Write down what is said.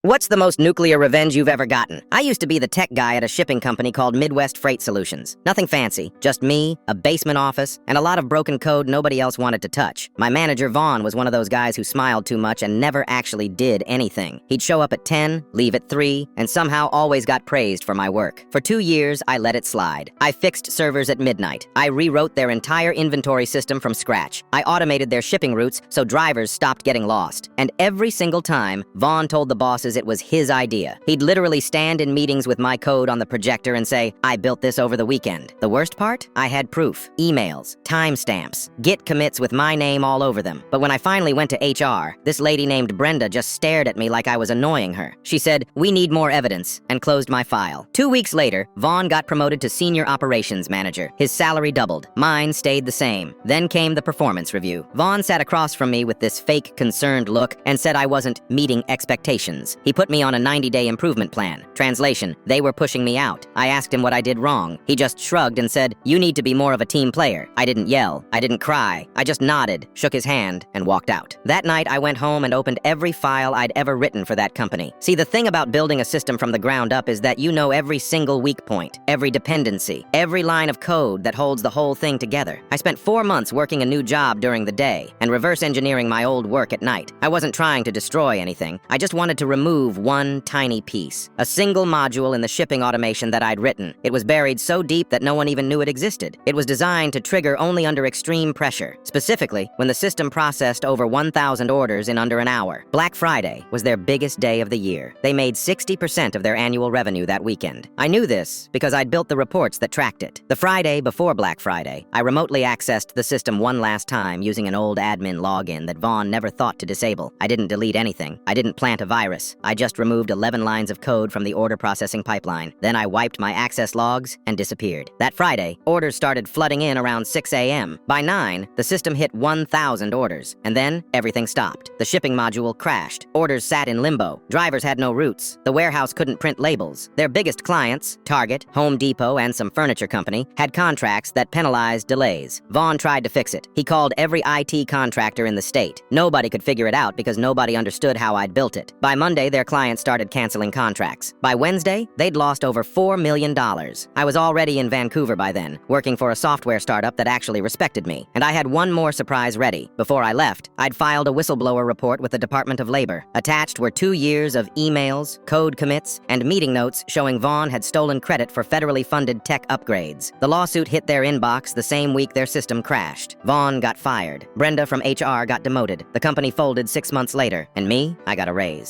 What's the most nuclear revenge you've ever gotten? I used to be the tech guy at a shipping company called Midwest Freight Solutions. Nothing fancy, just me, a basement office, and a lot of broken code nobody else wanted to touch. My manager, Vaughn, was one of those guys who smiled too much and never actually did anything. He'd show up at 10, leave at 3, and somehow always got praised for my work. For 2 years, I let it slide. I fixed servers at midnight. I rewrote their entire inventory system from scratch. I automated their shipping routes so drivers stopped getting lost. And every single time, Vaughn told the bosses it was his idea. He'd literally stand in meetings with my code on the projector and say, "I built this over the weekend." The worst part? I had proof, emails, timestamps, Git commits with my name all over them. But when I finally went to HR, this lady named Brenda just stared at me like I was annoying her. She said, "We need more evidence," and closed my file. 2 weeks later, Vaughn got promoted to senior operations manager. His salary doubled. Mine stayed the same. Then came the performance review. Vaughn sat across from me with this fake concerned look and said I wasn't meeting expectations. He put me on a 90-day improvement plan. Translation, they were pushing me out. I asked him what I did wrong. He just shrugged and said, "You need to be more of a team player." I didn't yell. I didn't cry. I just nodded, shook his hand, and walked out. That night, I went home and opened every file I'd ever written for that company. See, the thing about building a system from the ground up is that you know every single weak point, every dependency, every line of code that holds the whole thing together. I spent 4 months working a new job during the day and reverse engineering my old work at night. I wasn't trying to destroy anything. I just wanted to remove one tiny piece, a single module in the shipping automation that I'd written. It was buried so deep that no one even knew it existed. It was designed to trigger only under extreme pressure, specifically when the system processed over 1,000 orders in under an hour. Black Friday was their biggest day of the year. They made 60% of their annual revenue that weekend. I knew this because I'd built the reports that tracked it. The Friday before Black Friday, I remotely accessed the system one last time using an old admin login that Vaughn never thought to disable. I didn't delete anything. I didn't plant a virus. I just removed 11 lines of code from the order processing pipeline. Then I wiped my access logs and disappeared. That Friday, orders started flooding in around 6 a.m. By 9, the system hit 1,000 orders, and then everything stopped. The shipping module crashed. Orders sat in limbo. Drivers had no routes. The warehouse couldn't print labels. Their biggest clients, Target, Home Depot, and some furniture company, had contracts that penalized delays. Vaughn tried to fix it. He called every IT contractor in the state. Nobody could figure it out because nobody understood how I'd built it. By Monday, their clients started canceling contracts. By Wednesday, they'd lost over $4 million. I was already in Vancouver by then, working for a software startup that actually respected me. And I had one more surprise ready. Before I left, I'd filed a whistleblower report with the Department of Labor. Attached were 2 years of emails, code commits, and meeting notes showing Vaughn had stolen credit for federally funded tech upgrades. The lawsuit hit their inbox the same week their system crashed. Vaughn got fired. Brenda from HR got demoted. The company folded 6 months later. And me, I got a raise.